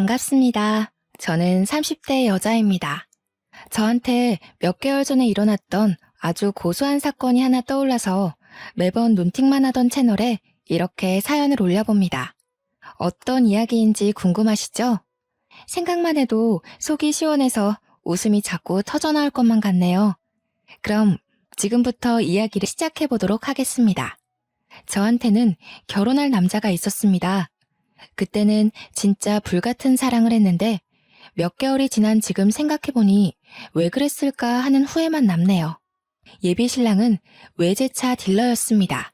반갑습니다. 저는 30대 여자입니다. 저한테 몇 개월 전에 일어났던 아주 고소한 사건이 하나 떠올라서 매번 논팅만 하던 채널에 이렇게 사연을 올려봅니다. 어떤 이야기인지 궁금하시죠? 생각만 해도 속이 시원해서 웃음이 자꾸 터져나올 것만 같네요. 그럼 지금부터 이야기를 시작해 보도록 하겠습니다. 저한테는 결혼할 남자가 있었습니다. 그때는 진짜 불같은 사랑을 했는데 몇 개월이 지난 지금 생각해보니 왜 그랬을까 하는 후회만 남네요. 예비 신랑은 외제차 딜러였습니다.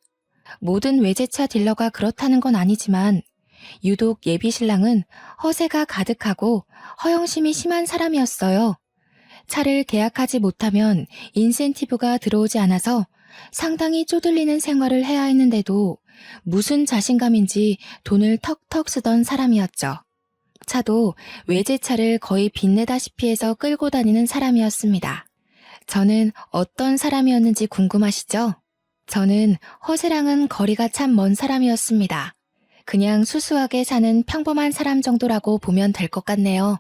모든 외제차 딜러가 그렇다는 건 아니지만 유독 예비 신랑은 허세가 가득하고 허영심이 심한 사람이었어요. 차를 계약하지 못하면 인센티브가 들어오지 않아서 상당히 쪼들리는 생활을 해야 했는데도 무슨 자신감인지 돈을 턱턱 쓰던 사람이었죠. 차도 외제차를 거의 빚내다시피 해서 끌고 다니는 사람이었습니다. 저는 어떤 사람이었는지 궁금하시죠? 저는 허세랑은 거리가 참 먼 사람이었습니다. 그냥 수수하게 사는 평범한 사람 정도라고 보면 될 것 같네요.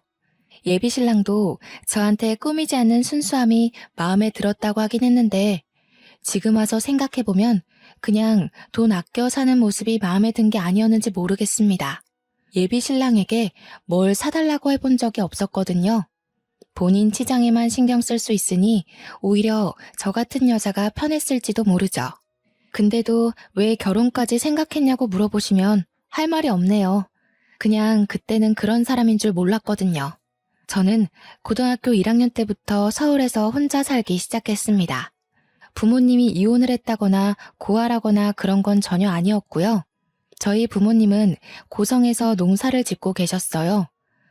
예비 신랑도 저한테 꾸미지 않는 순수함이 마음에 들었다고 하긴 했는데 지금 와서 생각해보면 그냥 돈 아껴 사는 모습이 마음에 든 게 아니었는지 모르겠습니다. 예비 신랑에게 뭘 사달라고 해본 적이 없었거든요. 본인 치장에만 신경 쓸 수 있으니 오히려 저 같은 여자가 편했을지도 모르죠. 근데도 왜 결혼까지 생각했냐고 물어보시면 할 말이 없네요. 그냥 그때는 그런 사람인 줄 몰랐거든요. 저는 고등학교 1학년 때부터 서울에서 혼자 살기 시작했습니다. 부모님이 이혼을 했다거나 고아라거나 그런 건 전혀 아니었고요. 저희 부모님은 고성에서 농사를 짓고 계셨어요.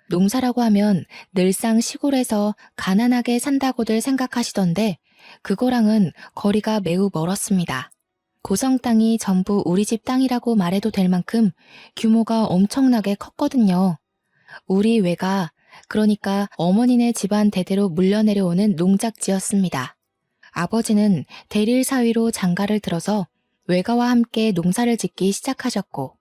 농사라고 하면 늘상 시골에서 가난하게 산다고들 생각하시던데 그거랑은 거리가 매우 멀었습니다. 고성 땅이 전부 우리 집 땅이라고 말해도 될 만큼 규모가 엄청나게 컸거든요. 우리 외가, 그러니까 어머니네 집안 대대로 물려내려오는 농작지였습니다. 아버지는 대릴 사위로 장가를 들어서 외가와 함께 농사를 짓기 시작하셨고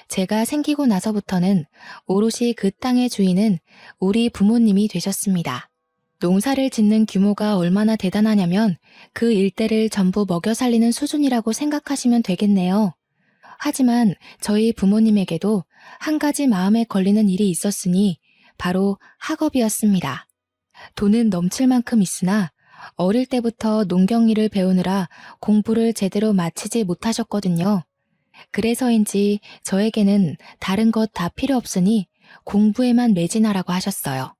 제가 생기고 나서부터는 오롯이 그 땅의 주인은 우리 부모님이 되셨습니다. 농사를 짓는 규모가 얼마나 대단하냐면 그 일대를 전부 먹여 살리는 수준이라고 생각하시면 되겠네요. 하지만 저희 부모님에게도 한 가지 마음에 걸리는 일이 있었으니 바로 학업이었습니다. 돈은 넘칠 만큼 있으나 어릴 때부터 농경일을 배우느라 공부를 제대로 마치지 못하셨거든요. 그래서인지 저에게는 다른 것 다 필요 없으니 공부에만 매진하라고 하셨어요.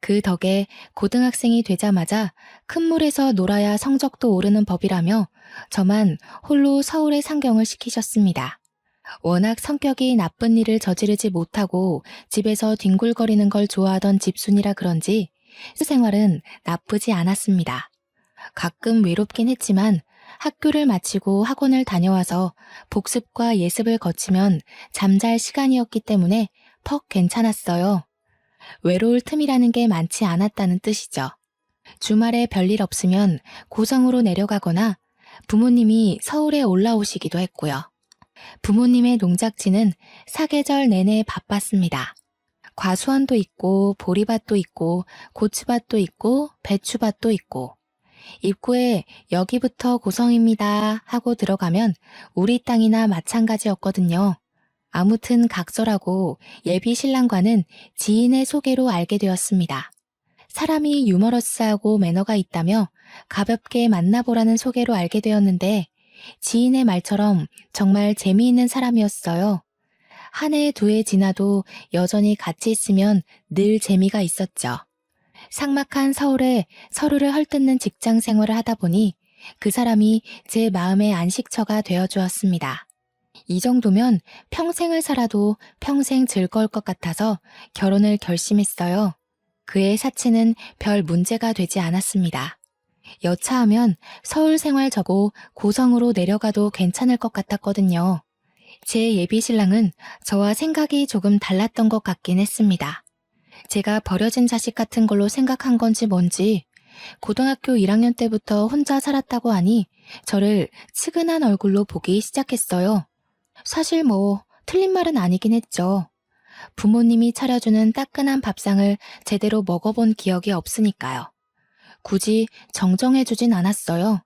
그 덕에 고등학생이 되자마자 큰 물에서 놀아야 성적도 오르는 법이라며 저만 홀로 서울에 상경을 시키셨습니다. 워낙 성격이 나쁜 일을 저지르지 못하고 집에서 뒹굴거리는 걸 좋아하던 집순이라 그런지 생활은 나쁘지 않았습니다. 가끔 외롭긴 했지만 학교를 마치고 학원을 다녀와서 복습과 예습을 거치면 잠잘 시간이었기 때문에 퍽 괜찮았어요. 외로울 틈이라는 게 많지 않았다는 뜻이죠. 주말에 별일 없으면 고성으로 내려가거나 부모님이 서울에 올라오시기도 했고요. 부모님의 농작지는 사계절 내내 바빴습니다. 과수원도 있고 보리밭도 있고 고추밭도 있고 배추밭도 있고 입구에 여기부터 고성입니다 하고 들어가면 우리 땅이나 마찬가지였거든요. 아무튼 각설하고 예비 신랑과는 지인의 소개로 알게 되었습니다. 사람이 유머러스하고 매너가 있다며 가볍게 만나보라는 소개로 알게 되었는데 지인의 말처럼 정말 재미있는 사람이었어요. 한 해, 두 해 지나도 여전히 같이 있으면 늘 재미가 있었죠. 삭막한 서울에 서로를 헐뜯는 직장 생활을 하다 보니 그 사람이 제 마음의 안식처가 되어주었습니다. 이 정도면 평생을 살아도 평생 즐거울 것 같아서 결혼을 결심했어요. 그의 사치는 별 문제가 되지 않았습니다. 여차하면 서울 생활 저고 고성으로 내려가도 괜찮을 것 같았거든요. 제 예비 신랑은 저와 생각이 조금 달랐던 것 같긴 했습니다. 제가 버려진 자식 같은 걸로 생각한 건지 뭔지 고등학교 1학년 때부터 혼자 살았다고 하니 저를 측은한 얼굴로 보기 시작했어요. 사실 틀린 말은 아니긴 했죠. 부모님이 차려주는 따끈한 밥상을 제대로 먹어본 기억이 없으니까요. 굳이 정정해주진 않았어요.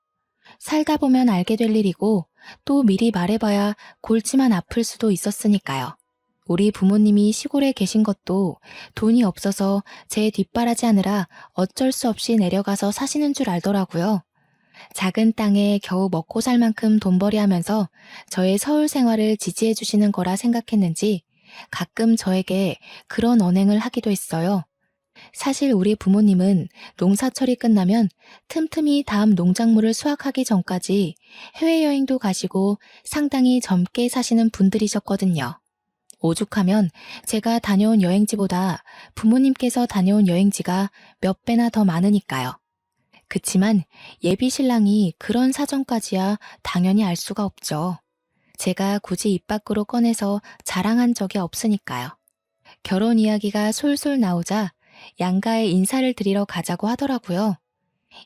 살다 보면 알게 될 일이고 또 미리 말해봐야 골치만 아플 수도 있었으니까요. 우리 부모님이 시골에 계신 것도 돈이 없어서 제 뒷바라지하느라 어쩔 수 없이 내려가서 사시는 줄 알더라고요. 작은 땅에 겨우 먹고 살 만큼 돈벌이 하면서 저의 서울 생활을 지지해 주시는 거라 생각했는지 가끔 저에게 그런 언행을 하기도 했어요. 사실 우리 부모님은 농사철이 끝나면 틈틈이 다음 농작물을 수확하기 전까지 해외여행도 가시고 상당히 젊게 사시는 분들이셨거든요. 오죽하면 제가 다녀온 여행지보다 부모님께서 다녀온 여행지가 몇 배나 더 많으니까요. 그치만 예비 신랑이 그런 사정까지야 당연히 알 수가 없죠. 제가 굳이 입 밖으로 꺼내서 자랑한 적이 없으니까요. 결혼 이야기가 솔솔 나오자 양가에 인사를 드리러 가자고 하더라고요.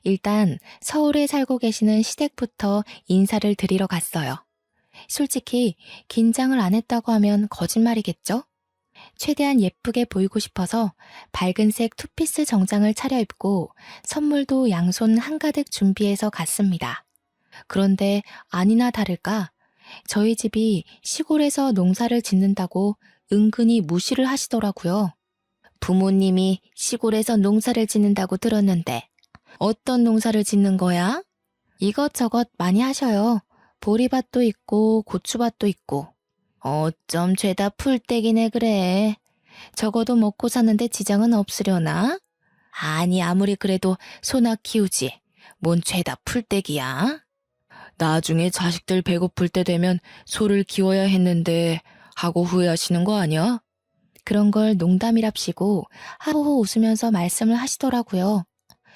일단 서울에 살고 계시는 시댁부터 인사를 드리러 갔어요. 솔직히 긴장을 안 했다고 하면 거짓말이겠죠? 최대한 예쁘게 보이고 싶어서 밝은색 투피스 정장을 차려입고 선물도 양손 한가득 준비해서 갔습니다. 그런데 아니나 다를까 저희 집이 시골에서 농사를 짓는다고 은근히 무시를 하시더라고요. 부모님이 시골에서 농사를 짓는다고 들었는데 어떤 농사를 짓는 거야? 이것저것 많이 하셔요. 보리밭도 있고 고추밭도 있고. 어쩜 죄다 풀떼기네 그래. 적어도 먹고 사는데 지장은 없으려나? 아니 아무리 그래도 소나 키우지. 뭔 죄다 풀떼기야? 나중에 자식들 배고플 때 되면 소를 키워야 했는데 하고 후회하시는 거 아니야? 그런 걸 농담이랍시고 하호호 웃으면서 말씀을 하시더라고요.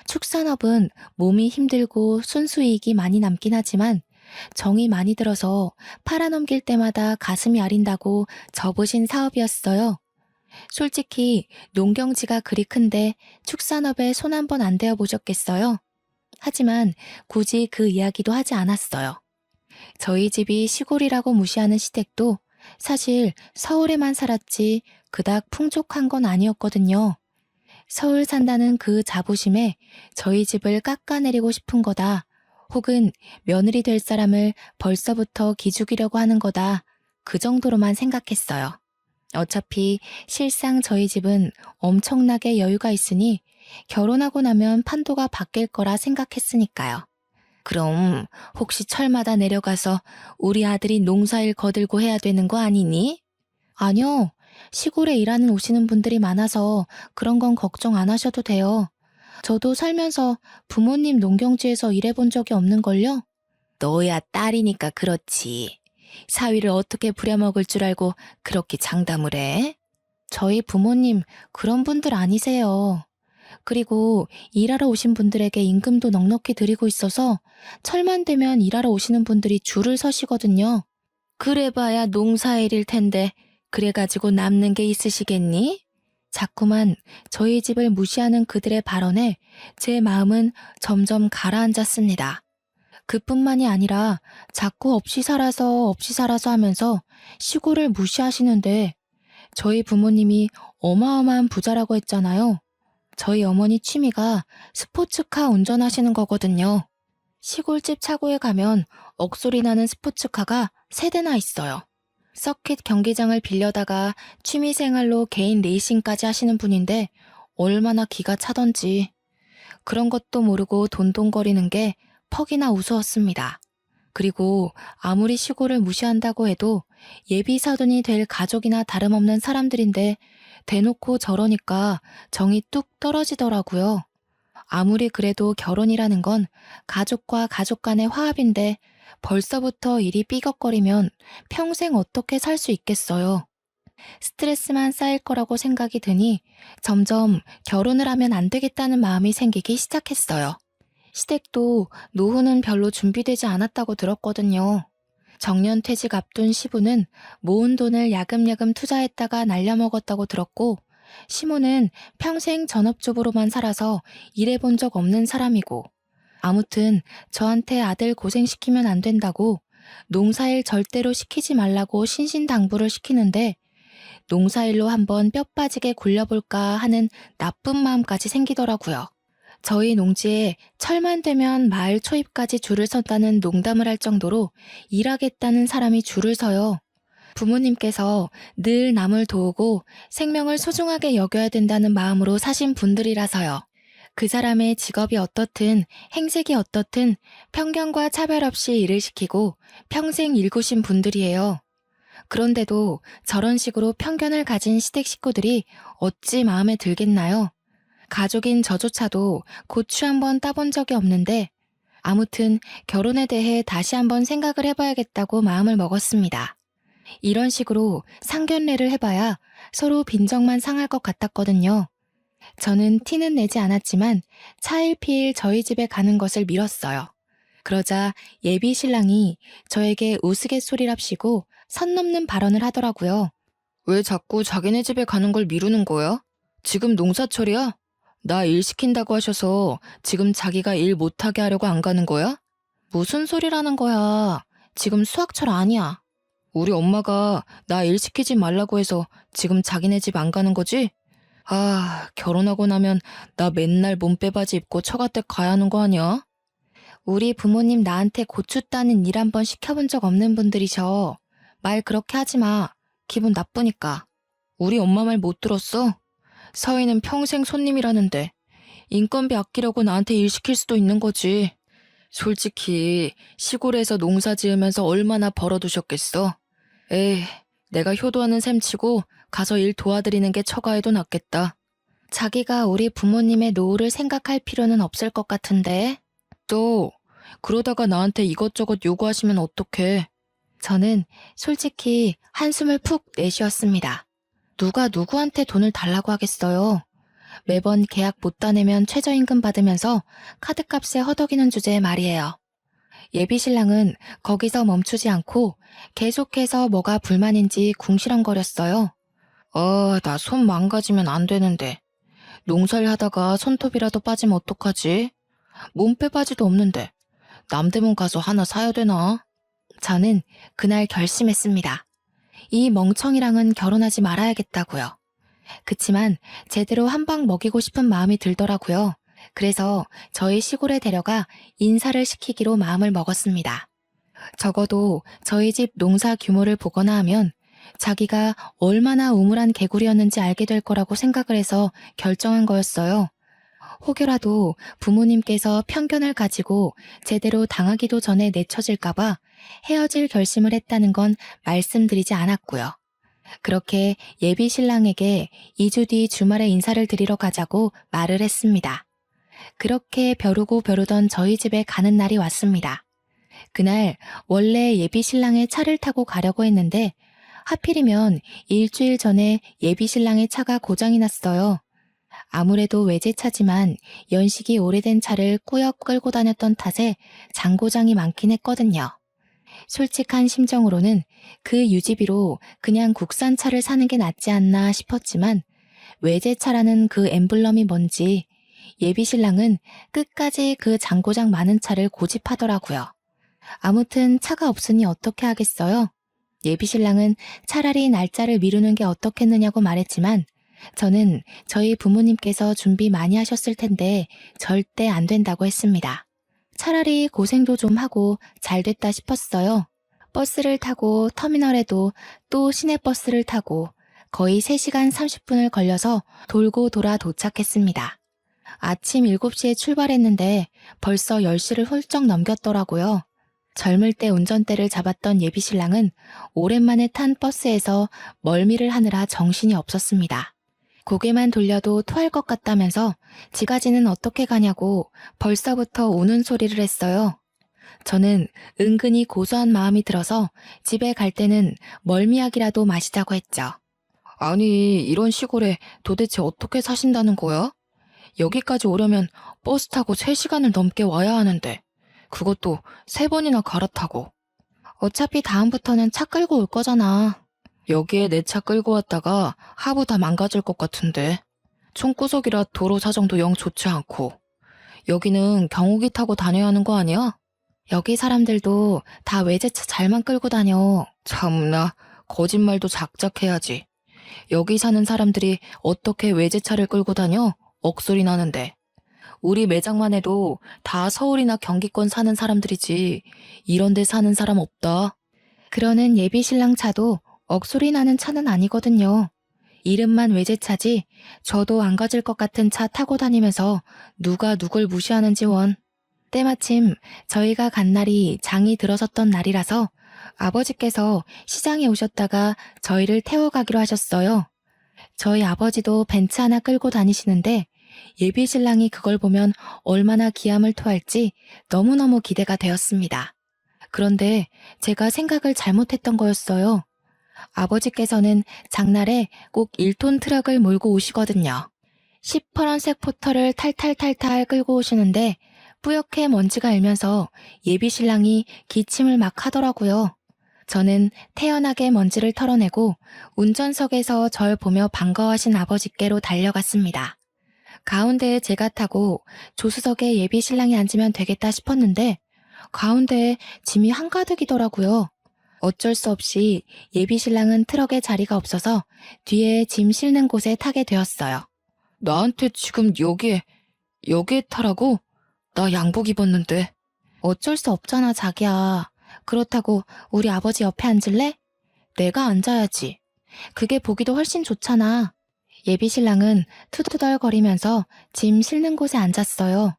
축산업은 몸이 힘들고 순수이익이 많이 남긴 하지만 정이 많이 들어서 팔아넘길 때마다 가슴이 아린다고 접으신 사업이었어요. 솔직히 농경지가 그리 큰데 축산업에 손 한 번 안 대어 보셨겠어요? 하지만 굳이 그 이야기도 하지 않았어요. 저희 집이 시골이라고 무시하는 시댁도 사실 서울에만 살았지 그닥 풍족한 건 아니었거든요. 서울 산다는 그 자부심에 저희 집을 깎아내리고 싶은 거다. 혹은 며느리 될 사람을 벌써부터 기죽이려고 하는 거다. 그 정도로만 생각했어요. 어차피 실상 저희 집은 엄청나게 여유가 있으니 결혼하고 나면 판도가 바뀔 거라 생각했으니까요. 그럼 혹시 철마다 내려가서 우리 아들이 농사일 거들고 해야 되는 거 아니니? 아니요. 시골에 일하는 오시는 분들이 많아서 그런 건 걱정 안 하셔도 돼요. 저도 살면서 부모님 농경지에서 일해본 적이 없는걸요? 너야 딸이니까 그렇지. 사위를 어떻게 부려먹을 줄 알고 그렇게 장담을 해? 저희 부모님 그런 분들 아니세요. 그리고 일하러 오신 분들에게 임금도 넉넉히 드리고 있어서 철만 되면 일하러 오시는 분들이 줄을 서시거든요. 그래봐야 농사일일 텐데 그래가지고 남는 게 있으시겠니? 자꾸만 저희 집을 무시하는 그들의 발언에 제 마음은 점점 가라앉았습니다. 그뿐만이 아니라 자꾸 없이 살아서 하면서 시골을 무시하시는데 저희 부모님이 어마어마한 부자라고 했잖아요. 저희 어머니 취미가 스포츠카 운전하시는 거거든요. 시골집 차고에 가면 억소리 나는 스포츠카가 3대나 있어요. 서킷 경기장을 빌려다가 취미생활로 개인 레이싱까지 하시는 분인데 얼마나 기가 차던지. 그런 것도 모르고 돈돈거리는 게 퍽이나 우스웠습니다. 그리고 아무리 시골을 무시한다고 해도 예비 사돈이 될 가족이나 다름없는 사람들인데 대놓고 저러니까 정이 뚝 떨어지더라고요. 아무리 그래도 결혼이라는 건 가족과 가족 간의 화합인데 벌써부터 일이 삐걱거리면 평생 어떻게 살 수 있겠어요. 스트레스만 쌓일 거라고 생각이 드니 점점 결혼을 하면 안 되겠다는 마음이 생기기 시작했어요. 시댁도 노후는 별로 준비되지 않았다고 들었거든요. 정년퇴직 앞둔 시부는 모은 돈을 야금야금 투자했다가 날려먹었다고 들었고, 시모는 평생 전업주부로만 살아서 일해본 적 없는 사람이고, 아무튼 저한테 아들 고생시키면 안 된다고 농사일 절대로 시키지 말라고 신신당부를 시키는데 농사일로 한번 뼈 빠지게 굴려볼까 하는 나쁜 마음까지 생기더라고요. 저희 농지에 철만 되면 마을 초입까지 줄을 선다는 농담을 할 정도로 일하겠다는 사람이 줄을 서요. 부모님께서 늘 남을 도우고 생명을 소중하게 여겨야 된다는 마음으로 사신 분들이라서요. 그 사람의 직업이 어떻든 행색이 어떻든 편견과 차별 없이 일을 시키고 평생 일구신 분들이에요. 그런데도 저런 식으로 편견을 가진 시댁 식구들이 어찌 마음에 들겠나요? 가족인 저조차도 고추 한번 따본 적이 없는데 아무튼 결혼에 대해 다시 한번 생각을 해봐야겠다고 마음을 먹었습니다. 이런 식으로 상견례를 해봐야 서로 빈정만 상할 것 같았거든요. 저는 티는 내지 않았지만 차일피일 저희 집에 가는 것을 미뤘어요. 그러자 예비 신랑이 저에게 우스갯소리랍시고 선 넘는 발언을 하더라고요. 왜 자꾸 자기네 집에 가는 걸 미루는 거야? 지금 농사철이야? 나 일 시킨다고 하셔서 지금 자기가 일 못하게 하려고 안 가는 거야? 무슨 소리라는 거야. 지금 수학철 아니야. 우리 엄마가 나 일 시키지 말라고 해서 지금 자기네 집 안 가는 거지? 아, 결혼하고 나면 나 맨날 몸빼바지 입고 처갓댁 가야 하는 거 아니야? 우리 부모님 나한테 고추 따는 일 한번 시켜본 적 없는 분들이셔. 말 그렇게 하지 마. 기분 나쁘니까. 우리 엄마 말 못 들었어? 서희는 평생 손님이라는데 인건비 아끼려고 나한테 일 시킬 수도 있는 거지. 솔직히 시골에서 농사 지으면서 얼마나 벌어두셨겠어? 에이, 내가 효도하는 셈 치고 가서 일 도와드리는 게 처가해도 낫겠다. 자기가 우리 부모님의 노후를 생각할 필요는 없을 것 같은데. 또 그러다가 나한테 이것저것 요구하시면 어떡해. 저는 솔직히 한숨을 푹 내쉬었습니다. 누가 누구한테 돈을 달라고 하겠어요. 매번 계약 못 따내면 최저임금 받으면서 카드값에 허덕이는 주제의 말이에요. 예비 신랑은 거기서 멈추지 않고 계속해서 뭐가 불만인지 궁시렁거렸어요. 나 손 망가지면 안 되는데. 농사일 하다가 손톱이라도 빠지면 어떡하지? 몸빼바지도 없는데 남대문 가서 하나 사야 되나? 저는 그날 결심했습니다. 이 멍청이랑은 결혼하지 말아야겠다고요. 그치만 제대로 한 방 먹이고 싶은 마음이 들더라고요. 그래서 저희 시골에 데려가 인사를 시키기로 마음을 먹었습니다. 적어도 저희 집 농사 규모를 보거나 하면 자기가 얼마나 우물한 개구리였는지 알게 될 거라고 생각을 해서 결정한 거였어요. 혹여라도 부모님께서 편견을 가지고 제대로 당하기도 전에 내쳐질까봐 헤어질 결심을 했다는 건 말씀드리지 않았고요. 그렇게 예비 신랑에게 2주 뒤 주말에 인사를 드리러 가자고 말을 했습니다. 그렇게 벼르고 벼르던 저희 집에 가는 날이 왔습니다. 그날 원래 예비 신랑의 차를 타고 가려고 했는데 하필이면 일주일 전에 예비 신랑의 차가 고장이 났어요. 아무래도 외제차지만 연식이 오래된 차를 꾸역 끌고 다녔던 탓에 장고장이 많긴 했거든요. 솔직한 심정으로는 그 유지비로 그냥 국산차를 사는 게 낫지 않나 싶었지만 외제차라는 그 엠블럼이 뭔지 예비 신랑은 끝까지 그 장고장 많은 차를 고집하더라고요. 아무튼 차가 없으니 어떻게 하겠어요? 예비 신랑은 차라리 날짜를 미루는 게 어떻겠느냐고 말했지만 저는 저희 부모님께서 준비 많이 하셨을 텐데 절대 안 된다고 했습니다. 차라리 고생도 좀 하고 잘 됐다 싶었어요. 버스를 타고 터미널에도 또 시내버스를 타고 거의 3시간 30분을 걸려서 돌고 돌아 도착했습니다. 아침 7시에 출발했는데 벌써 10시를 훌쩍 넘겼더라고요. 젊을 때 운전대를 잡았던 예비 신랑은 오랜만에 탄 버스에서 멀미를 하느라 정신이 없었습니다. 고개만 돌려도 토할 것 같다면서 지가지는 어떻게 가냐고 벌써부터 우는 소리를 했어요. 저는 은근히 고소한 마음이 들어서 집에 갈 때는 멀미약이라도 마시자고 했죠. 아니, 이런 시골에 도대체 어떻게 사신다는 거야? 여기까지 오려면 버스 타고 3시간을 넘게 와야 하는데 그것도 3번이나 갈아타고. 어차피 다음부터는 차 끌고 올 거잖아. 여기에 내 차 끌고 왔다가 하부 다 망가질 것 같은데. 총구석이라 도로 사정도 영 좋지 않고. 여기는 경운기 타고 다녀야 하는 거 아니야? 여기 사람들도 다 외제차 잘만 끌고 다녀. 참나, 거짓말도 작작해야지. 여기 사는 사람들이 어떻게 외제차를 끌고 다녀? 억소리 나는데. 우리 매장만 해도 다 서울이나 경기권 사는 사람들이지 이런 데 사는 사람 없다. 그러는 예비신랑 차도 억소리 나는 차는 아니거든요. 이름만 외제차지 저도 안 가질 것 같은 차 타고 다니면서 누가 누굴 무시하는지 원. 때마침 저희가 간 날이 장이 들어섰던 날이라서 아버지께서 시장에 오셨다가 저희를 태워가기로 하셨어요. 저희 아버지도 벤츠 하나 끌고 다니시는데 예비신랑이 그걸 보면 얼마나 기함을 토할지 너무너무 기대가 되었습니다. 그런데 제가 생각을 잘못했던 거였어요. 아버지께서는 장날에 꼭 1톤 트럭을 몰고 오시거든요. 시퍼런색 포터를 탈탈탈탈 끌고 오시는데 뿌옇게 먼지가 일면서 예비신랑이 기침을 막 하더라고요. 저는 태연하게 먼지를 털어내고 운전석에서 절 보며 반가워하신 아버지께로 달려갔습니다. 가운데에 제가 타고 조수석에 예비신랑이 앉으면 되겠다 싶었는데 가운데에 짐이 한가득이더라고요. 어쩔 수 없이 예비신랑은 트럭에 자리가 없어서 뒤에 짐 실는 곳에 타게 되었어요. 나한테 지금 여기에 타라고? 나 양복 입었는데. 어쩔 수 없잖아, 자기야. 그렇다고 우리 아버지 옆에 앉을래? 내가 앉아야지. 그게 보기도 훨씬 좋잖아. 예비신랑은 투투덜거리면서 짐 실는 곳에 앉았어요.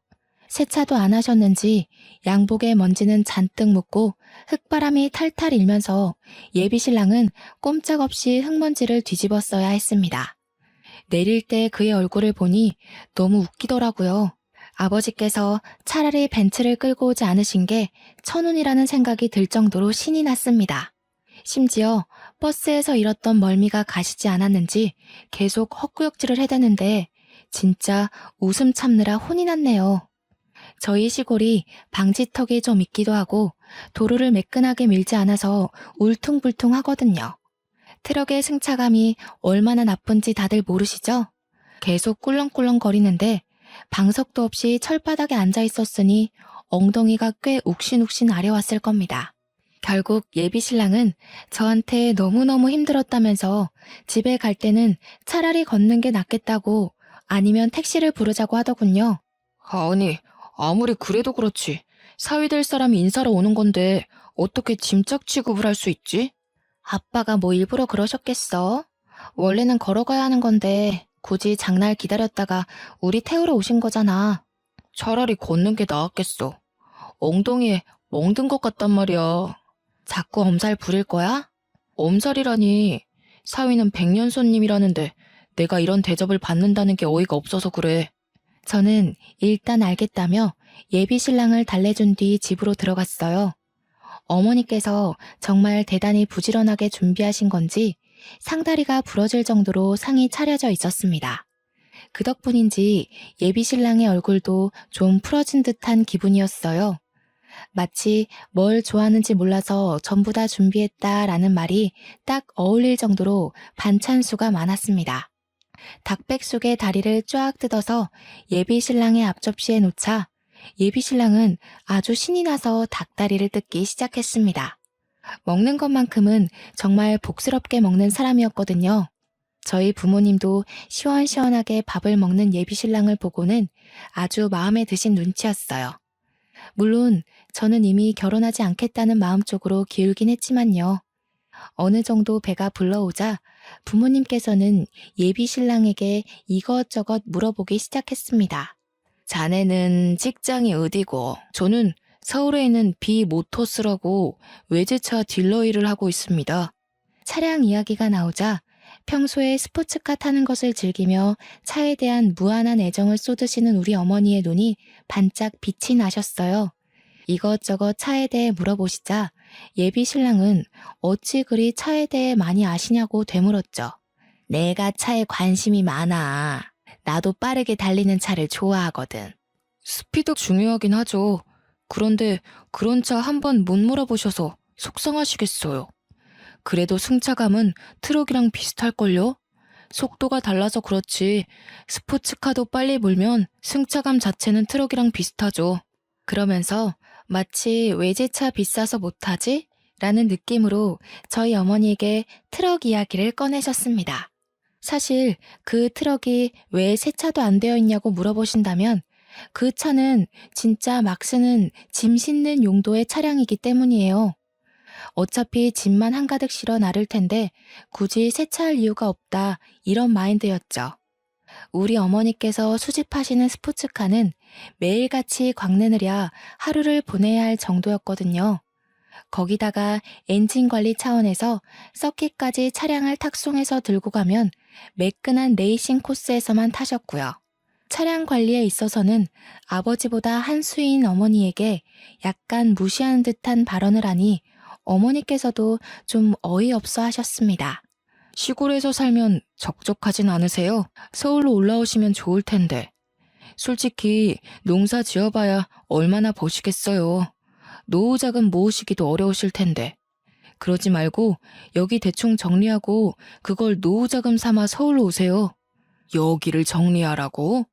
세차도 안 하셨는지 양복에 먼지는 잔뜩 묻고 흙바람이 탈탈 일면서 예비신랑은 꼼짝없이 흙먼지를 뒤집어 써야 했습니다. 내릴 때 그의 얼굴을 보니 너무 웃기더라고요. 아버지께서 차라리 벤츠를 끌고 오지 않으신 게 천운이라는 생각이 들 정도로 신이 났습니다. 심지어 버스에서 잃었던 멀미가 가시지 않았는지 계속 헛구역질을 해대는데 진짜 웃음 참느라 혼이 났네요. 저희 시골이 방지턱이 좀 있기도 하고 도로를 매끈하게 밀지 않아서 울퉁불퉁 하거든요. 트럭의 승차감이 얼마나 나쁜지 다들 모르시죠? 계속 꿀렁꿀렁 거리는데 방석도 없이 철바닥에 앉아 있었으니 엉덩이가 꽤 욱신욱신 아려왔을 겁니다. 결국 예비신랑은 저한테 너무너무 힘들었다면서 집에 갈 때는 차라리 걷는 게 낫겠다고 아니면 택시를 부르자고 하더군요. 아니, 아무리 그래도 그렇지. 사위 될 사람이 인사로 오는 건데 어떻게 짐짝 취급을 할 수 있지? 아빠가 뭐 일부러 그러셨겠어? 원래는 걸어가야 하는 건데 굳이 장날 기다렸다가 우리 태우러 오신 거잖아. 차라리 걷는 게 나았겠어. 엉덩이에 멍든 것 같단 말이야. 자꾸 엄살 부릴 거야? 엄살이라니. 사위는 백년손님이라는데 내가 이런 대접을 받는다는 게 어이가 없어서 그래. 저는 일단 알겠다며 예비신랑을 달래준 뒤 집으로 들어갔어요. 어머니께서 정말 대단히 부지런하게 준비하신 건지 상다리가 부러질 정도로 상이 차려져 있었습니다. 그 덕분인지 예비신랑의 얼굴도 좀 풀어진 듯한 기분이었어요. 마치 뭘 좋아하는지 몰라서 전부 다 준비했다라는 말이 딱 어울릴 정도로 반찬수가 많았습니다. 닭백숙의 다리를 쫙 뜯어서 예비신랑의 앞접시에 놓자 예비신랑은 아주 신이 나서 닭다리를 뜯기 시작했습니다. 먹는 것만큼은 정말 복스럽게 먹는 사람이었거든요. 저희 부모님도 시원시원하게 밥을 먹는 예비신랑을 보고는 아주 마음에 드신 눈치였어요. 물론 저는 이미 결혼하지 않겠다는 마음 쪽으로 기울긴 했지만요. 어느 정도 배가 불러오자 부모님께서는 예비신랑에게 이것저것 물어보기 시작했습니다. 자네는 직장이 어디고? 저는 서울에 있는 비모터스라고 외제차 딜러 일을 하고 있습니다. 차량 이야기가 나오자 평소에 스포츠카 타는 것을 즐기며 차에 대한 무한한 애정을 쏟으시는 우리 어머니의 눈이 반짝 빛이 나셨어요. 이것저것 차에 대해 물어보시자 예비신랑은 어찌 그리 차에 대해 많이 아시냐고 되물었죠. 내가 차에 관심이 많아. 나도 빠르게 달리는 차를 좋아하거든. 스피드 중요하긴 하죠. 그런데 그런 차 한 번 못 몰아보셔서 속상하시겠어요. 그래도 승차감은 트럭이랑 비슷할걸요? 속도가 달라서 그렇지 스포츠카도 빨리 몰면 승차감 자체는 트럭이랑 비슷하죠. 그러면서 마치 외제차 비싸서 못하지? 라는 느낌으로 저희 어머니에게 트럭 이야기를 꺼내셨습니다. 사실 그 트럭이 왜 세차도 안 되어 있냐고 물어보신다면 그 차는 진짜 막 쓰는 짐 싣는 용도의 차량이기 때문이에요. 어차피 짐만 한가득 실어 나를 텐데 굳이 세차할 이유가 없다 이런 마인드였죠. 우리 어머니께서 수집하시는 스포츠카는 매일같이 광내느랴 하루를 보내야 할 정도였거든요. 거기다가 엔진 관리 차원에서 서킷까지 차량을 탁송해서 들고 가면 매끈한 레이싱 코스에서만 타셨고요. 차량 관리에 있어서는 아버지보다 한 수인 어머니에게 약간 무시하는 듯한 발언을 하니 어머니께서도 좀 어이없어 하셨습니다. 시골에서 살면 적적하진 않으세요? 서울로 올라오시면 좋을 텐데. 솔직히 농사 지어봐야 얼마나 버시겠어요. 노후 자금 모으시기도 어려우실 텐데. 그러지 말고 여기 대충 정리하고 그걸 노후 자금 삼아 서울로 오세요. 여기를 정리하라고?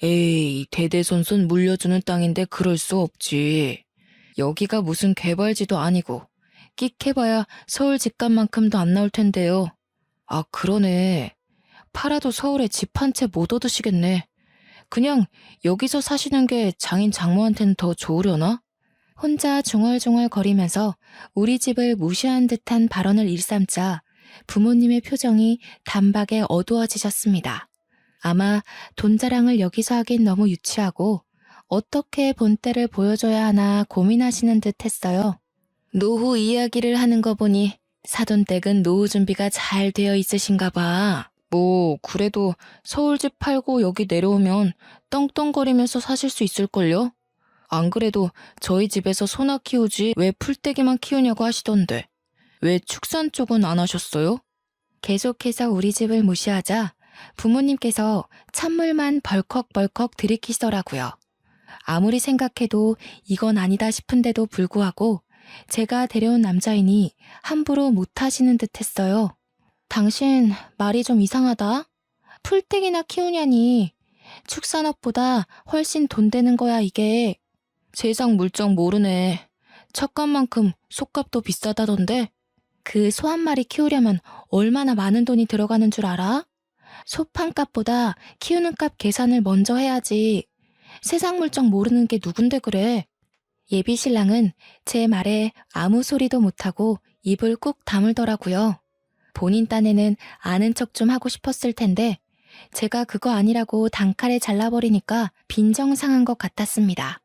에이, 대대손손 물려주는 땅인데 그럴 수 없지. 여기가 무슨 개발지도 아니고 끽해봐야 서울 집값만큼도 안 나올 텐데요. 아, 그러네. 팔아도 서울에 집 한 채 못 얻으시겠네. 그냥 여기서 사시는 게 장인 장모한테는 더 좋으려나? 혼자 중얼중얼 거리면서 우리 집을 무시한 듯한 발언을 일삼자 부모님의 표정이 단박에 어두워지셨습니다. 아마 돈 자랑을 여기서 하긴 너무 유치하고 어떻게 본때를 보여줘야 하나 고민하시는 듯 했어요. 노후 이야기를 하는 거 보니 사돈댁은 노후 준비가 잘 되어 있으신가 봐. 뭐 그래도 서울 집 팔고 여기 내려오면 떵떵거리면서 사실 수 있을걸요? 안 그래도 저희 집에서 소나 키우지 왜 풀떼기만 키우냐고 하시던데. 왜 축산 쪽은 안 하셨어요? 계속해서 우리 집을 무시하자 부모님께서 찬물만 벌컥벌컥 들이키시더라고요. 아무리 생각해도 이건 아니다 싶은데도 불구하고 제가 데려온 남자이니 함부로 못하시는 듯 했어요. 당신 말이 좀 이상하다. 풀떼기나 키우냐니. 축산업보다 훨씬 돈 되는 거야 이게. 세상 물정 모르네. 척값만큼 속값도 비싸다던데. 그 소 한 마리 키우려면 얼마나 많은 돈이 들어가는 줄 알아? 소 판값보다 키우는 값 계산을 먼저 해야지. 세상 물정 모르는 게 누군데 그래. 예비 신랑은 제 말에 아무 소리도 못하고 입을 꾹 다물더라고요. 본인 딴에는 아는 척 좀 하고 싶었을 텐데 제가 그거 아니라고 단칼에 잘라버리니까 빈정상한 것 같았습니다.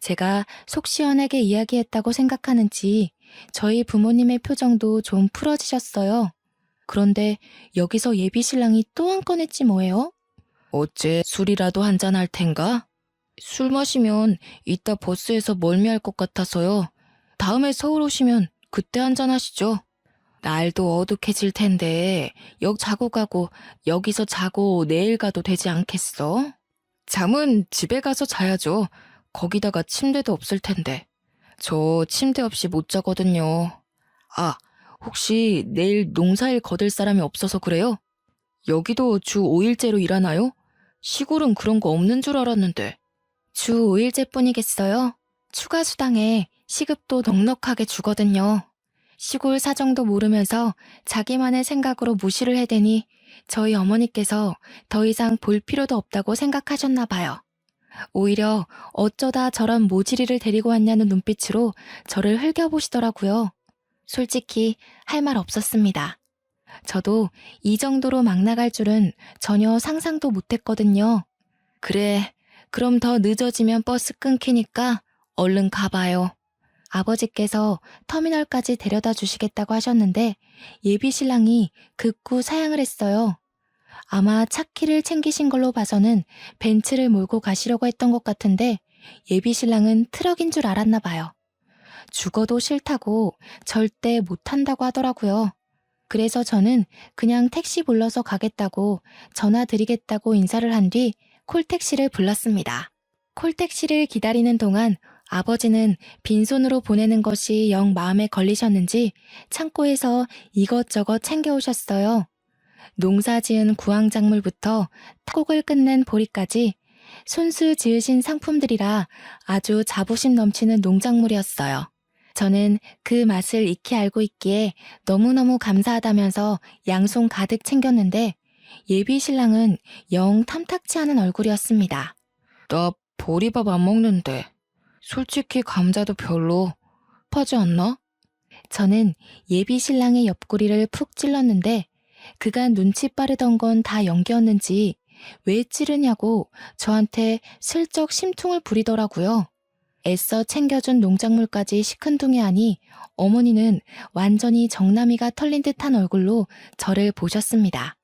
제가 속 시원하게 이야기했다고 생각하는지 저희 부모님의 표정도 좀 풀어지셨어요. 그런데 여기서 예비 신랑이 또 한 건 했지 뭐예요? 어째 술이라도 한잔 할 텐가? 술 마시면 이따 버스에서 멀미할 것 같아서요. 다음에 서울 오시면 그때 한잔 하시죠. 날도 어둑해질 텐데 역 자고 가고 여기서 자고 내일 가도 되지 않겠어? 잠은 집에 가서 자야죠. 거기다가 침대도 없을 텐데. 저 침대 없이 못 자거든요. 아, 혹시 내일 농사일 거들 사람이 없어서 그래요? 여기도 주 5일제로 일하나요? 시골은 그런 거 없는 줄 알았는데. 주 5일제뿐이겠어요? 추가 수당에 시급도 넉넉하게 주거든요. 시골 사정도 모르면서 자기만의 생각으로 무시를 해대니 저희 어머니께서 더 이상 볼 필요도 없다고 생각하셨나 봐요. 오히려 어쩌다 저런 모지리를 데리고 왔냐는 눈빛으로 저를 흘겨보시더라고요. 솔직히 할 말 없었습니다. 저도 이 정도로 막 나갈 줄은 전혀 상상도 못했거든요. 그래, 그럼 더 늦어지면 버스 끊기니까 얼른 가봐요. 아버지께서 터미널까지 데려다 주시겠다고 하셨는데 예비 신랑이 극구 사양을 했어요. 아마 차 키를 챙기신 걸로 봐서는 벤츠를 몰고 가시려고 했던 것 같은데 예비 신랑은 트럭인 줄 알았나 봐요. 죽어도 싫다고 절대 못한다고 하더라고요. 그래서 저는 그냥 택시 불러서 가겠다고 전화 드리겠다고 인사를 한 뒤 콜택시를 불렀습니다. 콜택시를 기다리는 동안 아버지는 빈손으로 보내는 것이 영 마음에 걸리셨는지 창고에서 이것저것 챙겨오셨어요. 농사 지은 구황작물부터 톡을 끝낸 보리까지 손수 지으신 상품들이라 아주 자부심 넘치는 농작물이었어요. 저는 그 맛을 익히 알고 있기에 너무너무 감사하다면서 양손 가득 챙겼는데 예비 신랑은 영 탐탁치 않은 얼굴이었습니다. 나 보리밥 안 먹는데. 솔직히 감자도 별로 하지 않나? 저는 예비 신랑의 옆구리를 푹 찔렀는데 그간 눈치 빠르던 건 다 연기였는지 왜 찌르냐고 저한테 슬쩍 심퉁을 부리더라고요. 애써 챙겨준 농작물까지 시큰둥해하니 어머니는 완전히 정나미가 털린 듯한 얼굴로 저를 보셨습니다.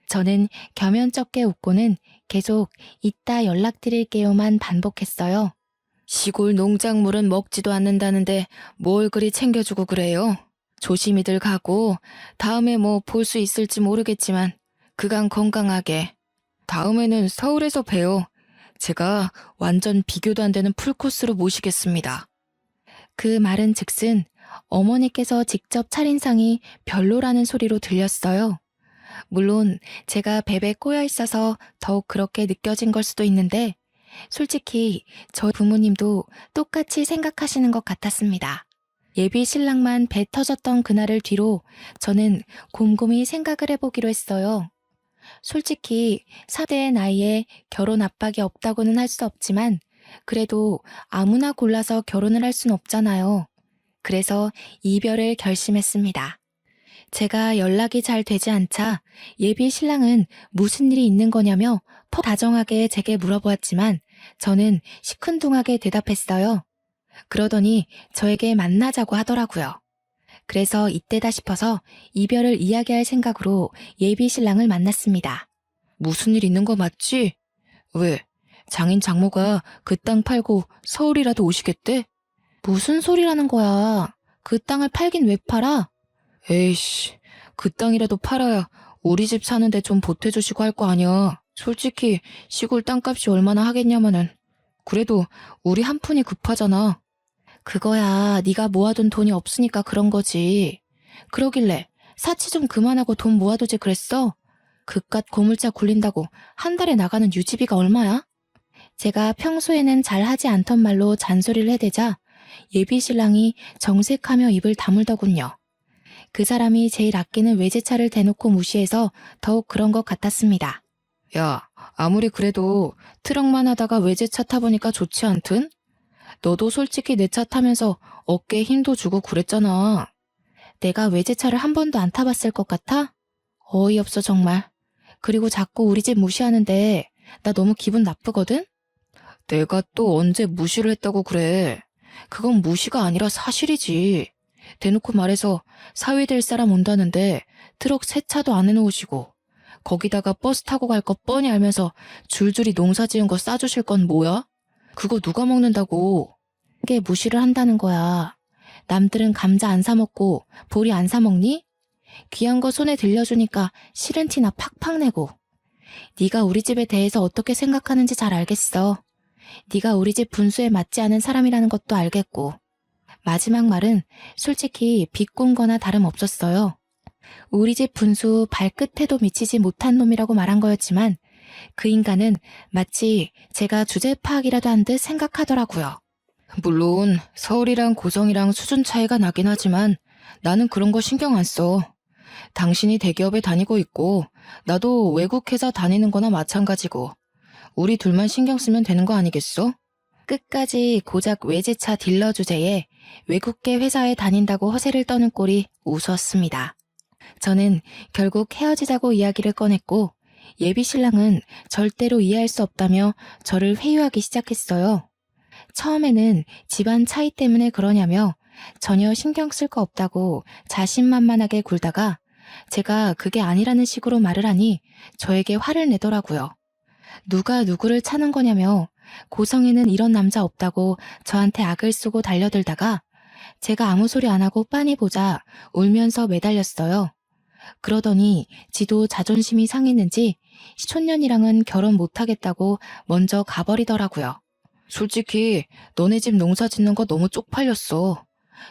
저는 겸연쩍게 웃고는 계속 이따 연락드릴게요만 반복했어요. 시골 농작물은 먹지도 않는다는데 뭘 그리 챙겨주고 그래요? 조심히들 가고 다음에 뭐 볼 수 있을지 모르겠지만 그간 건강하게. 다음에는 서울에서 봬요. 제가 완전 비교도 안 되는 풀코스로 모시겠습니다. 그 말은 즉슨 어머니께서 직접 차린 상이 별로라는 소리로 들렸어요. 물론 제가 뵙에 꼬여 있어서 더욱 그렇게 느껴진 걸 수도 있는데 솔직히 저희 부모님도 똑같이 생각하시는 것 같았습니다. 예비 신랑만 배 터졌던 그날을 뒤로 저는 곰곰이 생각을 해보기로 했어요. 솔직히 4대의 나이에 결혼 압박이 없다고는 할 수 없지만 그래도 아무나 골라서 결혼을 할 순 없잖아요. 그래서 이별을 결심했습니다. 제가 연락이 잘 되지 않자 예비 신랑은 무슨 일이 있는 거냐며 퍽 다정하게 제게 물어보았지만 저는 시큰둥하게 대답했어요. 그러더니 저에게 만나자고 하더라고요. 그래서 이때다 싶어서 이별을 이야기할 생각으로 예비 신랑을 만났습니다. 무슨 일 있는 거 맞지? 왜? 장인 장모가 그 땅 팔고 서울이라도 오시겠대? 무슨 소리라는 거야. 그 땅을 팔긴 왜 팔아? 에이씨, 그 땅이라도 팔아야 우리 집 사는데 좀 보태주시고 할 거 아니야. 솔직히 시골 땅값이 얼마나 하겠냐마는. 그래도 우리 한 푼이 급하잖아. 그거야 네가 모아둔 돈이 없으니까 그런 거지. 그러길래 사치 좀 그만하고 돈 모아두지 그랬어? 그깟 고물자 굴린다고 한 달에 나가는 유지비가 얼마야? 제가 평소에는 잘 하지 않던 말로 잔소리를 해대자 예비 신랑이 정색하며 입을 다물더군요. 그 사람이 제일 아끼는 외제차를 대놓고 무시해서 더욱 그런 것 같았습니다. 야, 아무리 그래도 트럭만 하다가 외제차 타보니까 좋지 않든? 너도 솔직히 내 차 타면서 어깨에 힘도 주고 그랬잖아. 내가 외제차를 한 번도 안 타봤을 것 같아? 어이없어 정말. 그리고 자꾸 우리 집 무시하는데 나 너무 기분 나쁘거든? 내가 또 언제 무시를 했다고 그래. 그건 무시가 아니라 사실이지. 대놓고 말해서 사위 될 사람 온다는데 트럭 세차도 안 해놓으시고 거기다가 버스 타고 갈 거 뻔히 알면서 줄줄이 농사 지은 거 싸주실 건 뭐야? 그거 누가 먹는다고. 그게 무시를 한다는 거야. 남들은 감자 안 사 먹고 보리 안 사 먹니? 귀한 거 손에 들려주니까 싫은 티나 팍팍 내고. 네가 우리 집에 대해서 어떻게 생각하는지 잘 알겠어. 네가 우리 집 분수에 맞지 않은 사람이라는 것도 알겠고. 마지막 말은 솔직히 비꼰 거나 다름없었어요. 우리 집 분수 발끝에도 미치지 못한 놈이라고 말한 거였지만 그 인간은 마치 제가 주제 파악이라도 한 듯 생각하더라고요. 물론 서울이랑 고성이랑 수준 차이가 나긴 하지만 나는 그런 거 신경 안 써. 당신이 대기업에 다니고 있고 나도 외국 회사 다니는 거나 마찬가지고 우리 둘만 신경 쓰면 되는 거 아니겠어? 끝까지 고작 외제차 딜러 주제에 외국계 회사에 다닌다고 허세를 떠는 꼴이 우스웠습니다. 저는 결국 헤어지자고 이야기를 꺼냈고 예비 신랑은 절대로 이해할 수 없다며 저를 회유하기 시작했어요. 처음에는 집안 차이 때문에 그러냐며 전혀 신경 쓸 거 없다고 자신만만하게 굴다가 제가 그게 아니라는 식으로 말을 하니 저에게 화를 내더라고요. 누가 누구를 차는 거냐며 고성에는 이런 남자 없다고 저한테 악을 쓰고 달려들다가 제가 아무 소리 안 하고 빤히 보자 울면서 매달렸어요. 그러더니 지도 자존심이 상했는지 시촌년이랑은 결혼 못하겠다고 먼저 가버리더라고요. 솔직히 너네 집 농사 짓는 거 너무 쪽팔렸어.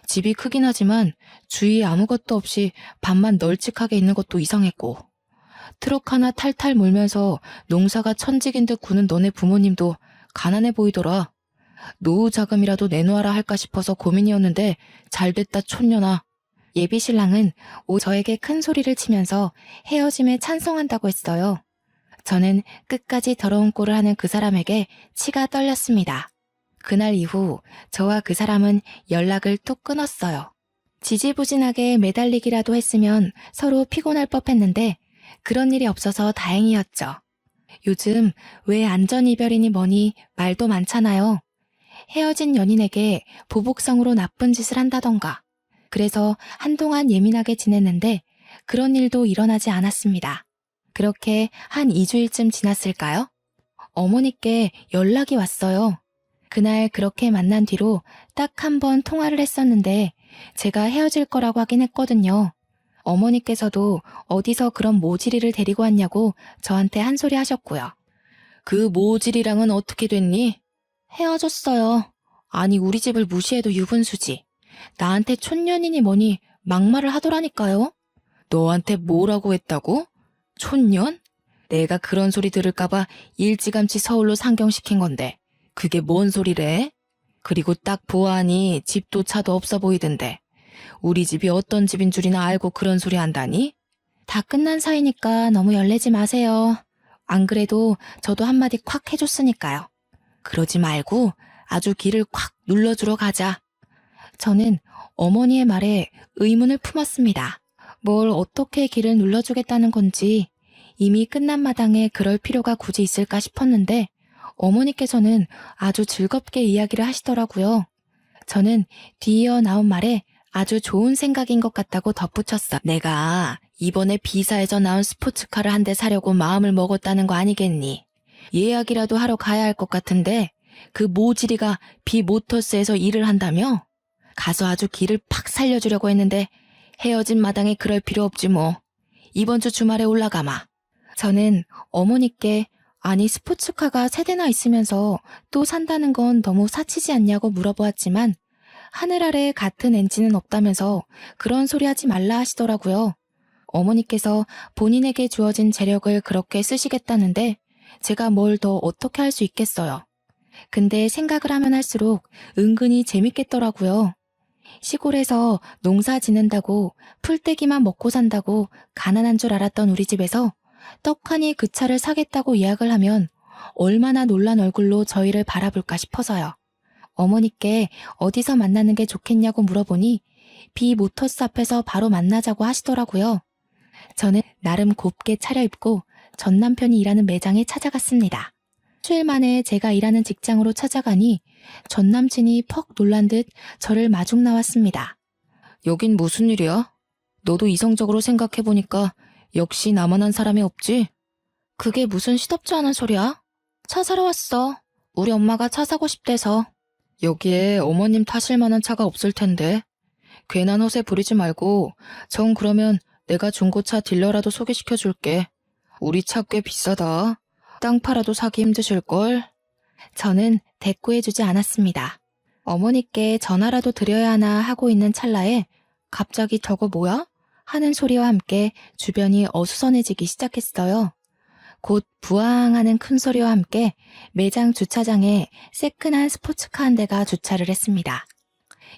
집이 크긴 하지만 주위에 아무것도 없이 밭만 널찍하게 있는 것도 이상했고 트럭 하나 탈탈 몰면서 농사가 천직인 듯 구는 너네 부모님도 가난해 보이더라. 노후 자금이라도 내놓아라 할까 싶어서 고민이었는데 잘됐다 촌년아. 예비 신랑은 저에게 큰 소리를 치면서 헤어짐에 찬성한다고 했어요. 저는 끝까지 더러운 꼴을 하는 그 사람에게 치가 떨렸습니다. 그날 이후 저와 그 사람은 연락을 뚝 끊었어요. 지지부진하게 매달리기라도 했으면 서로 피곤할 법했는데 그런 일이 없어서 다행이었죠. 요즘 왜 안전이별이니 뭐니 말도 많잖아요. 헤어진 연인에게 보복성으로 나쁜 짓을 한다던가. 그래서 한동안 예민하게 지냈는데 그런 일도 일어나지 않았습니다. 그렇게 한 2주일쯤 지났을까요? 어머니께 연락이 왔어요. 그날 그렇게 만난 뒤로 딱 한 번 통화를 했었는데 제가 헤어질 거라고 하긴 했거든요. 어머니께서도 어디서 그런 모질이를 데리고 왔냐고 저한테 한 소리 하셨고요. 그 모질이랑은 어떻게 됐니? 헤어졌어요. 아니 우리 집을 무시해도 유분수지. 나한테 촌년이니 뭐니 막말을 하더라니까요. 너한테 뭐라고 했다고? 촌년? 내가 그런 소리 들을까봐 일찌감치 서울로 상경시킨 건데 그게 뭔 소리래? 그리고 딱 보아하니 집도 차도 없어 보이던데 우리 집이 어떤 집인 줄이나 알고 그런 소리 한다니? 다 끝난 사이니까 너무 열내지 마세요. 안 그래도 저도 한마디 콱 해줬으니까요. 그러지 말고 아주 기를 콱 눌러주러 가자. 저는 어머니의 말에 의문을 품었습니다. 뭘 어떻게 기를 눌러주겠다는 건지 이미 끝난 마당에 그럴 필요가 굳이 있을까 싶었는데 어머니께서는 아주 즐겁게 이야기를 하시더라고요. 저는 뒤이어 나온 말에 아주 좋은 생각인 것 같다고 덧붙였어. 내가 이번에 B사에서 나온 스포츠카를 한 대 사려고 마음을 먹었다는 거 아니겠니? 예약이라도 하러 가야 할 것 같은데 그 모지리가 B모터스에서 일을 한다며? 가서 아주 기를 팍 살려주려고 했는데 헤어진 마당에 그럴 필요 없지 뭐. 이번 주 주말에 올라가마. 저는 어머니께 아니 스포츠카가 3대나 있으면서 또 산다는 건 너무 사치지 않냐고 물어보았지만 하늘 아래 같은 엔진은 없다면서 그런 소리 하지 말라 하시더라고요. 어머니께서 본인에게 주어진 재력을 그렇게 쓰시겠다는데 제가 뭘 더 어떻게 할 수 있겠어요. 근데 생각을 하면 할수록 은근히 재밌겠더라고요. 시골에서 농사 지는다고 풀떼기만 먹고 산다고 가난한 줄 알았던 우리 집에서 떡하니 그 차를 사겠다고 예약을 하면 얼마나 놀란 얼굴로 저희를 바라볼까 싶어서요. 어머니께 어디서 만나는 게 좋겠냐고 물어보니 B모터스 앞에서 바로 만나자고 하시더라고요. 저는 나름 곱게 차려입고 전 남편이 일하는 매장에 찾아갔습니다. 수일 만에 제가 일하는 직장으로 찾아가니 전 남친이 퍽 놀란 듯 저를 마중 나왔습니다. 여긴 무슨 일이야? 너도 이성적으로 생각해보니까 역시 나만한 사람이 없지? 그게 무슨 시덥지 않은 소리야? 차 사러 왔어. 우리 엄마가 차 사고 싶대서. 여기에 어머님 타실 만한 차가 없을 텐데. 괜한 허세 부리지 말고 정 그러면 내가 중고차 딜러라도 소개시켜줄게. 우리 차 꽤 비싸다. 땅 팔아도 사기 힘드실걸? 저는 대꾸해주지 않았습니다. 어머니께 전화라도 드려야 하나 하고 있는 찰나에 갑자기 저거 뭐야? 하는 소리와 함께 주변이 어수선해지기 시작했어요. 곧 부앙하는 큰 소리와 함께 매장 주차장에 새끈한 스포츠카 한 대가 주차를 했습니다.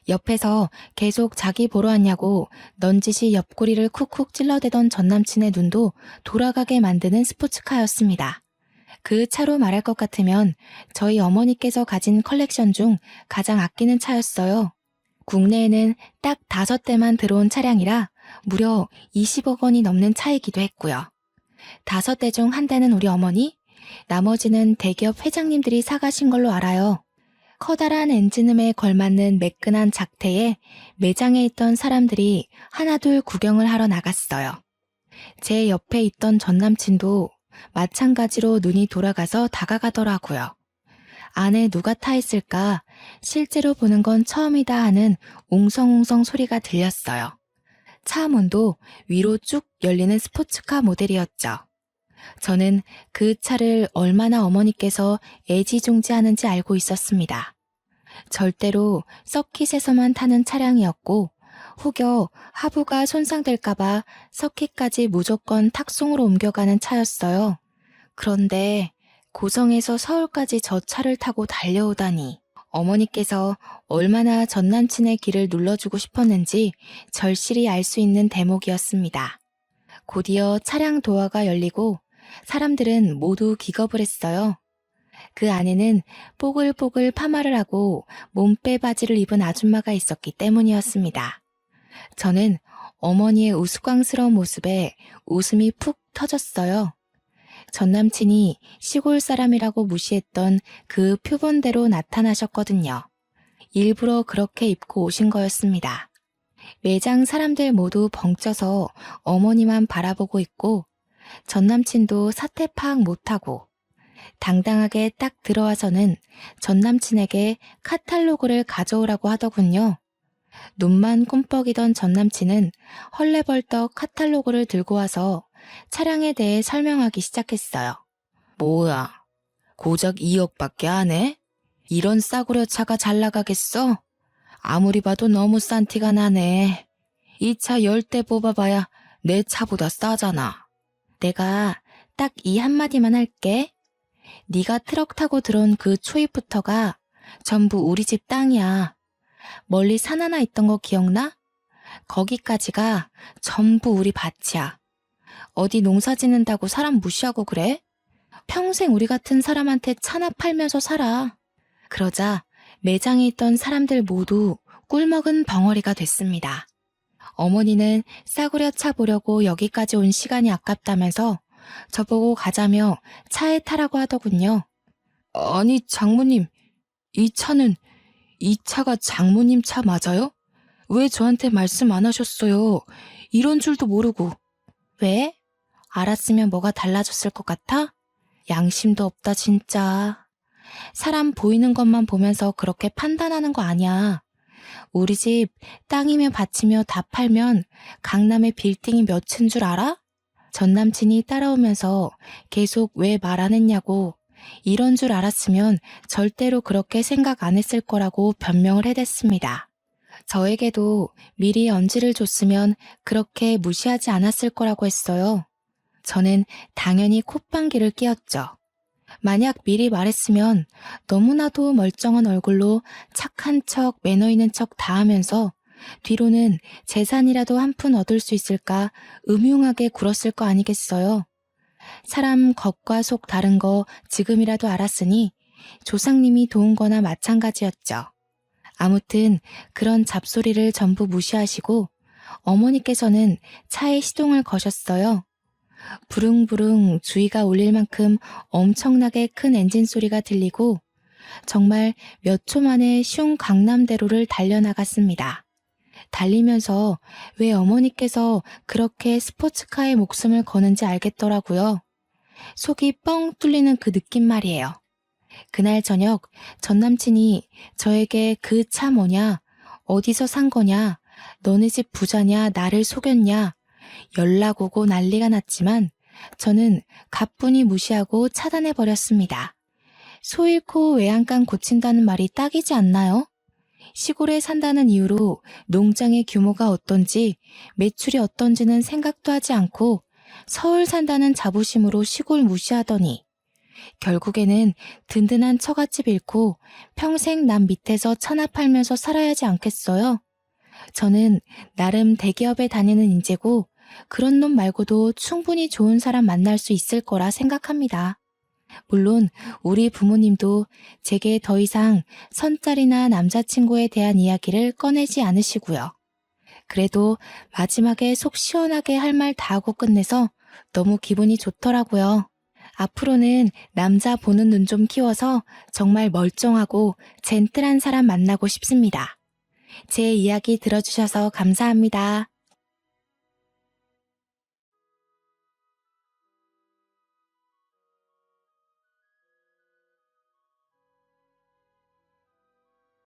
옆에서 계속 자기 보러 왔냐고 넌지시 옆구리를 쿡쿡 찔러대던 전남친의 눈도 돌아가게 만드는 스포츠카였습니다. 그 차로 말할 것 같으면 저희 어머니께서 가진 컬렉션 중 가장 아끼는 차였어요. 국내에는 딱 5대만 들어온 차량이라 무려 20억 원이 넘는 차이기도 했고요. 5대 중 1대는 우리 어머니, 나머지는 대기업 회장님들이 사가신 걸로 알아요. 커다란 엔진음에 걸맞는 매끈한 작태에 매장에 있던 사람들이 하나둘 구경을 하러 나갔어요. 제 옆에 있던 전남친도 마찬가지로 눈이 돌아가서 다가가더라고요. 안에 누가 타 있을까 실제로 보는 건 처음이다 하는 웅성웅성 소리가 들렸어요. 차 문도 위로 쭉 열리는 스포츠카 모델이었죠. 저는 그 차를 얼마나 어머니께서 애지중지하는지 알고 있었습니다. 절대로 서킷에서만 타는 차량이었고 혹여 하부가 손상될까봐 서킷까지 무조건 탁송으로 옮겨가는 차였어요. 그런데 고성에서 서울까지 저 차를 타고 달려오다니 어머니께서 얼마나 전 남친의 길을 눌러주고 싶었는지 절실히 알 수 있는 대목이었습니다. 곧이어 차량 도어가 열리고 사람들은 모두 기겁을 했어요. 그 안에는 뽀글뽀글 파마를 하고 몸빼 바지를 입은 아줌마가 있었기 때문이었습니다. 저는 어머니의 우스꽝스러운 모습에 웃음이 푹 터졌어요. 전 남친이 시골 사람이라고 무시했던 그 표본대로 나타나셨거든요. 일부러 그렇게 입고 오신 거였습니다. 매장 사람들 모두 벙쪄서 어머니만 바라보고 있고 전 남친도 사태 파악 못하고 당당하게 딱 들어와서는 전 남친에게 카탈로그를 가져오라고 하더군요. 눈만 끔뻑이던 전 남친은 헐레벌떡 카탈로그를 들고 와서 차량에 대해 설명하기 시작했어요. 뭐야, 고작 2억밖에 안 해? 이런 싸구려 차가 잘 나가겠어? 아무리 봐도 너무 싼 티가 나네. 이 차 10대 뽑아봐야 내 차보다 싸잖아. 내가 딱 이 한마디만 할게. 네가 트럭 타고 들어온 그 초입부터가 전부 우리 집 땅이야. 멀리 산 하나 있던 거 기억나? 거기까지가 전부 우리 밭이야. 어디 농사 짓는다고 사람 무시하고 그래? 평생 우리 같은 사람한테 차나 팔면서 살아. 그러자 매장에 있던 사람들 모두 꿀먹은 벙어리가 됐습니다. 어머니는 싸구려 차 보려고 여기까지 온 시간이 아깝다면서 저보고 가자며 차에 타라고 하더군요. 아니 장모님, 이 차가 장모님 차 맞아요? 왜 저한테 말씀 안 하셨어요? 이런 줄도 모르고. 왜? 알았으면 뭐가 달라졌을 것 같아? 양심도 없다 진짜. 사람 보이는 것만 보면서 그렇게 판단하는 거 아니야. 우리 집 땅이며 밭이며 다 팔면 강남에 빌딩이 몇인 줄 알아? 전 남친이 따라오면서 계속 왜 말 안 했냐고, 이런 줄 알았으면 절대로 그렇게 생각 안 했을 거라고 변명을 해댔습니다. 저에게도 미리 언지를 줬으면 그렇게 무시하지 않았을 거라고 했어요. 저는 당연히 콧방귀를 뀌었죠. 만약 미리 말했으면 너무나도 멀쩡한 얼굴로 착한 척, 매너 있는 척 다 하면서 뒤로는 재산이라도 한 푼 얻을 수 있을까 음흉하게 굴었을 거 아니겠어요. 사람 겉과 속 다른 거 지금이라도 알았으니 조상님이 도운 거나 마찬가지였죠. 아무튼 그런 잡소리를 전부 무시하시고 어머니께서는 차에 시동을 거셨어요. 부릉부릉 주의가 울릴 만큼 엄청나게 큰 엔진 소리가 들리고 정말 몇 초 만에 슝 강남대로를 달려나갔습니다. 달리면서 왜 어머니께서 그렇게 스포츠카에 목숨을 거는지 알겠더라고요. 속이 뻥 뚫리는 그 느낌 말이에요. 그날 저녁 전 남친이 저에게 그 차 뭐냐, 어디서 산 거냐, 너네 집 부자냐, 나를 속였냐, 연락 오고 난리가 났지만 저는 가뿐히 무시하고 차단해버렸습니다. 소 잃고 외양간 고친다는 말이 딱이지 않나요? 시골에 산다는 이유로 농장의 규모가 어떤지 매출이 어떤지는 생각도 하지 않고 서울 산다는 자부심으로 시골 무시하더니 결국에는 든든한 처갓집 잃고 평생 남 밑에서 차나 팔면서 살아야 하지 않겠어요? 저는 나름 대기업에 다니는 인재고 그런 놈 말고도 충분히 좋은 사람 만날 수 있을 거라 생각합니다. 물론 우리 부모님도 제게 더 이상 선짜리나 남자친구에 대한 이야기를 꺼내지 않으시고요. 그래도 마지막에 속 시원하게 할 말 다 하고 끝내서 너무 기분이 좋더라고요. 앞으로는 남자 보는 눈 좀 키워서 정말 멀쩡하고 젠틀한 사람 만나고 싶습니다. 제 이야기 들어주셔서 감사합니다.